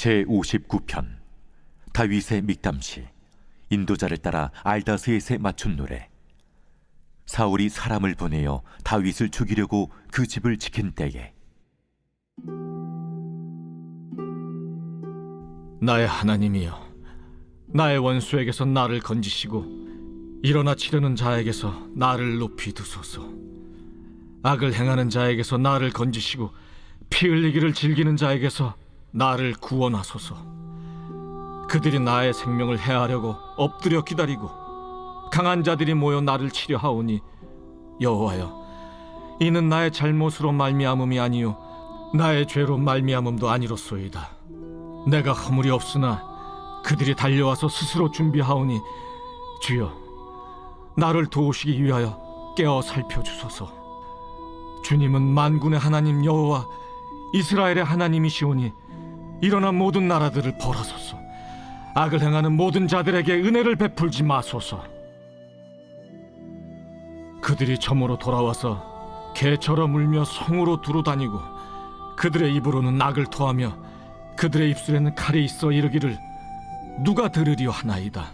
제59편 다윗의 믹담시. 인도자를 따라 알다스엣에 맞춘 노래. 사울이 사람을 보내어 다윗을 죽이려고 그 집을 지킨 때에 나의 하나님이여, 나의 원수에게서 나를 건지시고 일어나 치려는 자에게서 나를 높이 두소서. 악을 행하는 자에게서 나를 건지시고 피 흘리기를 즐기는 자에게서 나를 구원하소서. 그들이 나의 생명을 해하려고 엎드려 기다리고 강한 자들이 모여 나를 치려 하오니, 여호와여, 이는 나의 잘못으로 말미암음이 아니요 나의 죄로 말미암음도 아니로소이다. 내가 허물이 없으나 그들이 달려와서 스스로 준비하오니, 주여, 나를 도우시기 위하여 깨어 살펴주소서. 주님은 만군의 하나님 여호와 이스라엘의 하나님이시오니 일어나 모든 나라들을 벌하소서. 악을 행하는 모든 자들에게 은혜를 베풀지 마소서. 그들이 점으로 돌아와서 개처럼 울며 성으로 두루다니고 그들의 입으로는 악을 토하며 그들의 입술에는 칼이 있어 이르기를 누가 들으리요 하나이다.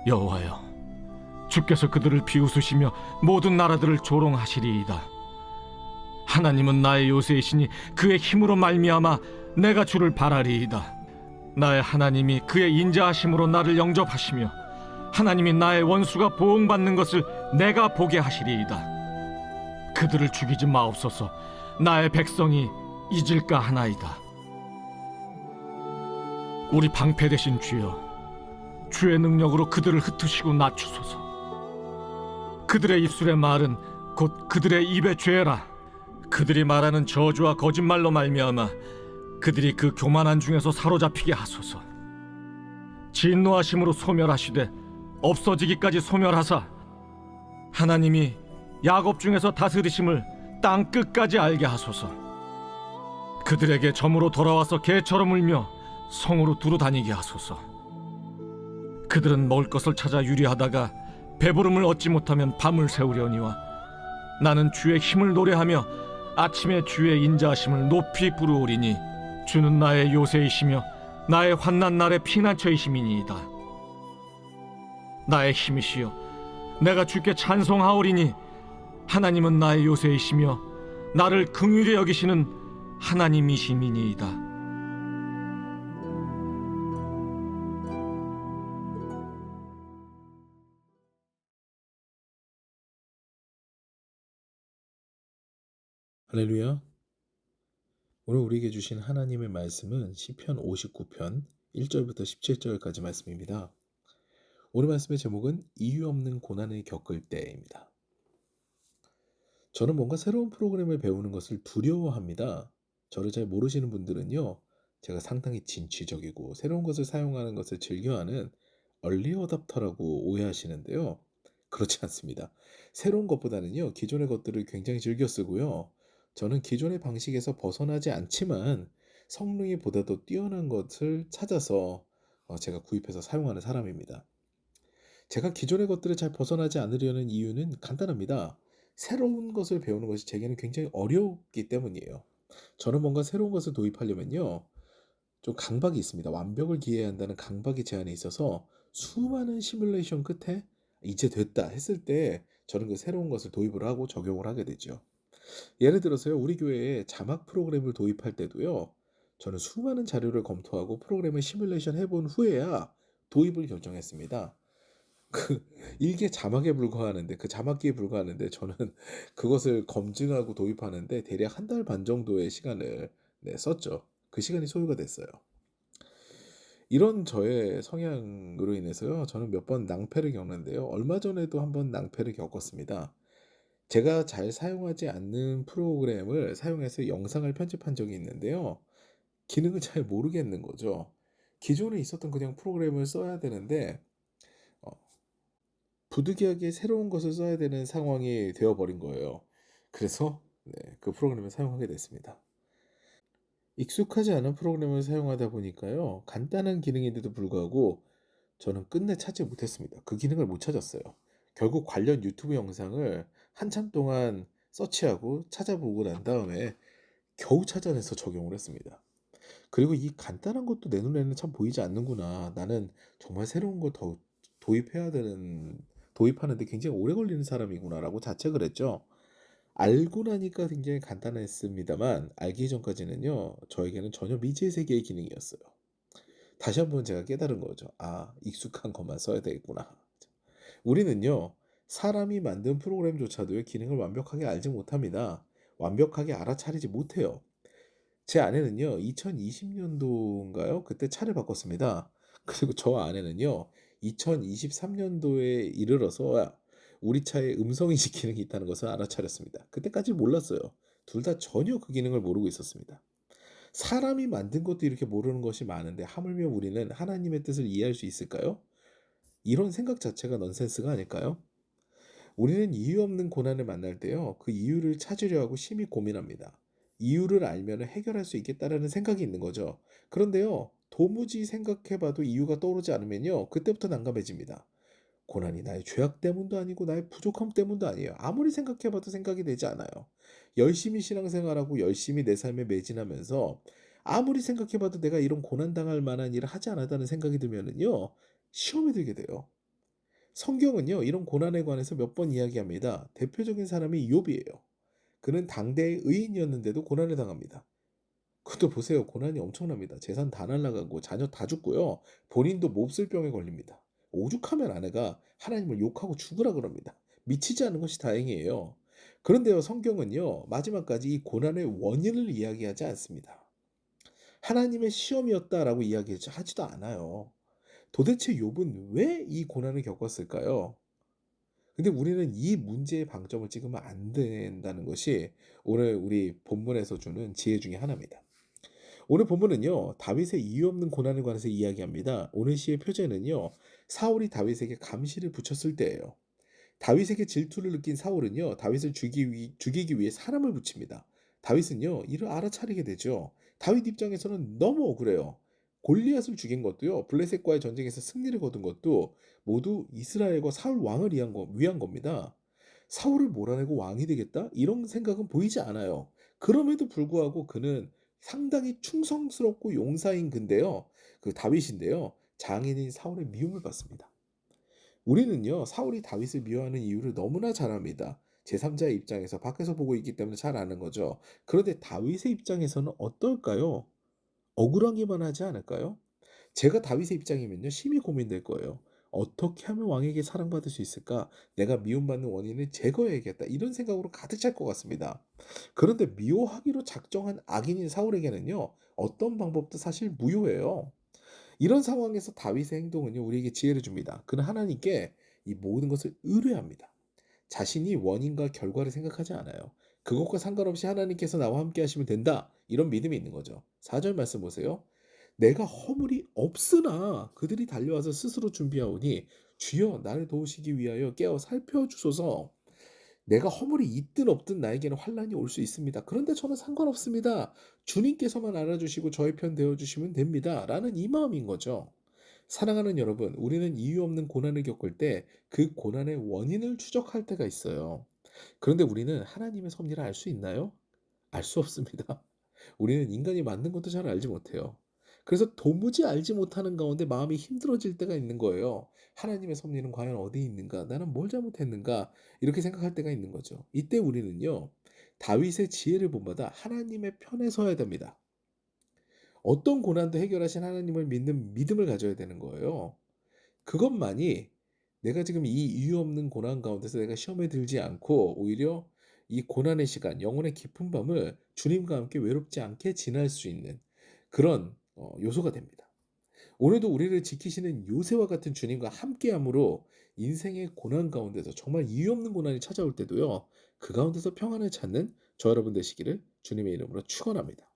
여호와여, 주께서 그들을 비웃으시며 모든 나라들을 조롱하시리이다. 하나님은 나의 요새이시니 그의 힘으로 말미암아 내가 주를 바라리이다. 나의 하나님이 그의 인자하심으로 나를 영접하시며 하나님이 나의 원수가 보응받는 것을 내가 보게 하시리이다. 그들을 죽이지 마옵소서. 나의 백성이 잊을까 하나이다. 우리 방패 되신 주여, 주의 능력으로 그들을 흩으시고 낮추소서. 그들의 입술의 말은 곧 그들의 입의 죄라. 그들이 말하는 저주와 거짓말로 말미암아 그들이 그 교만한 중에서 사로잡히게 하소서. 진노하심으로 소멸하시되 없어지기까지 소멸하사 하나님이 야곱 중에서 다스리심을 땅 끝까지 알게 하소서. 그들에게 점으로 돌아와서 개처럼 울며 성으로 두루다니게 하소서. 그들은 먹을 것을 찾아 유리하다가 배부름을 얻지 못하면 밤을 새우려니와 나는 주의 힘을 노래하며 아침에 주의 인자하심을 높이 부르오리니 주는 나의 요새이시며 나의 환난 날의 피난처이심이니이다. 나의 힘이시여, 내가 주께 찬송하오리니 하나님은 나의 요새이시며 나를 긍휼히 여기시는 하나님이심이니이다. 할렐루야. 오늘 우리에게 주신 하나님의 말씀은 시편 59편 1절부터 17절까지 말씀입니다. 오늘 말씀의 제목은 이유 없는 고난을 겪을 때입니다. 저는 뭔가 새로운 프로그램을 배우는 것을 두려워합니다. 저를 잘 모르시는 분들은요, 제가 상당히 진취적이고 새로운 것을 사용하는 것을 즐겨하는 얼리 어답터라고 오해하시는데요. 그렇지 않습니다. 새로운 것보다는요, 기존의 것들을 굉장히 즐겨 쓰고요. 저는 기존의 방식에서 벗어나지 않지만 성능이 보다 더 뛰어난 것을 찾아서 제가 구입해서 사용하는 사람입니다. 제가 기존의 것들을 잘 벗어나지 않으려는 이유는 간단합니다. 새로운 것을 배우는 것이 제게는 굉장히 어렵기 때문이에요. 저는 뭔가 새로운 것을 도입하려면요, 좀 강박이 있습니다. 완벽을 기해야 한다는 강박이 제 안에 있어서 수많은 시뮬레이션 끝에 이제 됐다 했을 때 저는 그 새로운 것을 도입을 하고 적용을 하게 되죠. 예를 들어서요, 우리 교회에 자막 프로그램을 도입할 때도요, 저는 수많은 자료를 검토하고 프로그램을 시뮬레이션 해본 후에야 도입을 결정했습니다. 일개 자막에 불과하는데, 그 자막기에 불과하는데 저는 그것을 검증하고 도입하는데 대략 한 달 반 정도의 시간을 썼죠. 그 시간이 소요가 됐어요. 이런 저의 성향으로 인해서요, 저는 몇 번 낭패를 겪는데요. 얼마 전에도 한번 낭패를 겪었습니다. 제가 잘 사용하지 않는 프로그램을 사용해서 영상을 편집한 적이 있는데요. 기능을 잘 모르겠는 거죠. 기존에 있었던 그냥 프로그램을 써야 되는데 부득이하게 새로운 것을 써야 되는 상황이 되어버린 거예요. 그래서 그 프로그램을 사용하게 됐습니다. 익숙하지 않은 프로그램을 사용하다 보니까요, 간단한 기능인데도 불구하고 저는 끝내 찾지 못했습니다. 그 기능을 못 찾았어요. 결국 관련 유튜브 영상을 한참 동안 서치하고 찾아보고 난 다음에 겨우 찾아내서 적용을 했습니다. 그리고 이 간단한 것도 내 눈에는 참 보이지 않는구나. 나는 정말 새로운 걸 더 도입해야 되는 도입하는데 굉장히 오래 걸리는 사람이구나라고 자책을 했죠. 알고 나니까 굉장히 간단했습니다만 알기 전까지는요. 저에게는 전혀 미지의 세계의 기능이었어요. 다시 한번 제가 깨달은 거죠. '아 익숙한 것만 써야 되겠구나.' 우리는요. 사람이 만든 프로그램조차도요 기능을 완벽하게 알지 못합니다. 완벽하게 알아차리지 못해요. 제 아내는요. 2020 년도인가요? 그때 차를 바꿨습니다. 그리고 저 아내는요. 2023 년도에 이르러서 우리 차에 음성 인식 기능이 있다는 것을 알아차렸습니다. 그때까지 몰랐어요. 둘 다 전혀 그 기능을 모르고 있었습니다. 사람이 만든 것도 이렇게 모르는 것이 많은데 하물며 우리는 하나님의 뜻을 이해할 수 있을까요? 이런 생각 자체가 넌센스가 아닐까요? 우리는 이유 없는 고난을 만날 때요. 그 이유를 찾으려 하고 심히 고민합니다. 이유를 알면 해결할 수 있겠다라는 생각이 있는 거죠. 그런데요. 도무지 생각해 봐도 이유가 떠오르지 않으면요. 그때부터 난감해집니다. 고난이 나의 죄악 때문도 아니고 나의 부족함 때문도 아니에요. 아무리 생각해 봐도 생각이 되지 않아요. 열심히 신앙생활하고 열심히 내 삶에 매진하면서 아무리 생각해 봐도 내가 이런 고난당할 만한 일을 하지 않았다는 생각이 들면은요. 시험에 들게 돼요. 성경은요. 이런 고난에 관해서 몇 번 이야기합니다. 대표적인 사람이 욥이에요. 그는 당대의 의인이었는데도 고난을 당합니다. 그것도 보세요. 고난이 엄청납니다. 재산 다 날라가고 자녀 다 죽고요. 본인도 몹쓸 병에 걸립니다. 오죽하면 아내가 하나님을 욕하고 죽으라 그럽니다. 미치지 않은 것이 다행이에요. 그런데요. 성경은요. 마지막까지 이 고난의 원인을 이야기하지 않습니다. 하나님의 시험이었다라고 이야기하지도 않아요. 도대체 욥은 왜 이 고난을 겪었을까요? 근데 우리는 이 문제의 방점을 찍으면 안 된다는 것이 오늘 우리 본문에서 주는 지혜 중에 하나입니다. 오늘 본문은요. 다윗의 이유 없는 고난에 관해서 이야기합니다. 오늘 시의 표제는요. 사울이 다윗에게 감시를 붙였을 때예요. 다윗에게 질투를 느낀 사울은요. 다윗을 죽이기 위해 사람을 붙입니다. 다윗은요. 이를 알아차리게 되죠. 다윗 입장에서는 너무 억울해요. 골리앗을 죽인 것도요. 블레셋과의 전쟁에서 승리를 거둔 것도 모두 이스라엘과 사울 왕을 위한 겁니다. 사울을 몰아내고 왕이 되겠다? 이런 생각은 보이지 않아요. 그럼에도 불구하고 그는 상당히 충성스럽고 용사인 그 다윗인데요. 장인인 사울의 미움을 받습니다. 우리는요. 사울이 다윗을 미워하는 이유를 너무나 잘 압니다. 제3자의 입장에서 밖에서 보고 있기 때문에 잘 아는 거죠. 그런데 다윗의 입장에서는 어떨까요? 억울하기만 하지 않을까요? 제가 다윗의 입장이면요. 심히 고민될 거예요. 어떻게 하면 왕에게 사랑받을 수 있을까? 내가 미움받는 원인을 제거해야겠다. 이런 생각으로 가득 찰 것 같습니다. 그런데 미워하기로 작정한 악인인 사울에게는요. 어떤 방법도 사실 무효해요. 이런 상황에서 다윗의 행동은요. 우리에게 지혜를 줍니다. 그는 하나님께 이 모든 것을 의뢰합니다. 자신이 원인과 결과를 생각하지 않아요. 그것과 상관없이 하나님께서 나와 함께 하시면 된다. 이런 믿음이 있는 거죠. 4절 말씀 보세요. 내가 허물이 없으나 그들이 달려와서 스스로 준비하오니 주여 나를 도우시기 위하여 깨어 살펴주소서. 내가 허물이 있든 없든 나에게는 환난이 올 수 있습니다. 그런데 저는 상관없습니다. 주님께서만 알아주시고 저의 편 되어주시면 됩니다. 라는 이 마음인 거죠. 사랑하는 여러분, 우리는 이유 없는 고난을 겪을 때 그 고난의 원인을 추적할 때가 있어요. 그런데 우리는 하나님의 섭리를 알 수 있나요? 알 수 없습니다. 우리는 인간이 만든 것도 잘 알지 못해요. 그래서 도무지 알지 못하는 가운데 마음이 힘들어질 때가 있는 거예요. 하나님의 섭리는 과연 어디에 있는가? 나는 뭘 잘못했는가? 이렇게 생각할 때가 있는 거죠. 이때 우리는요. 다윗의 지혜를 본받아 하나님의 편에 서야 됩니다. 어떤 고난도 해결하신 하나님을 믿는 믿음을 가져야 되는 거예요. 그것만이 내가 지금 이 이유 없는 고난 가운데서 내가 시험에 들지 않고 오히려 이 고난의 시간, 영혼의 깊은 밤을 주님과 함께 외롭지 않게 지날 수 있는 그런 요소가 됩니다. 오늘도 우리를 지키시는 요새와 같은 주님과 함께함으로 인생의 고난 가운데서 정말 이유 없는 고난이 찾아올 때도요. 그 가운데서 평안을 찾는 저 여러분 되시기를 주님의 이름으로 축원합니다.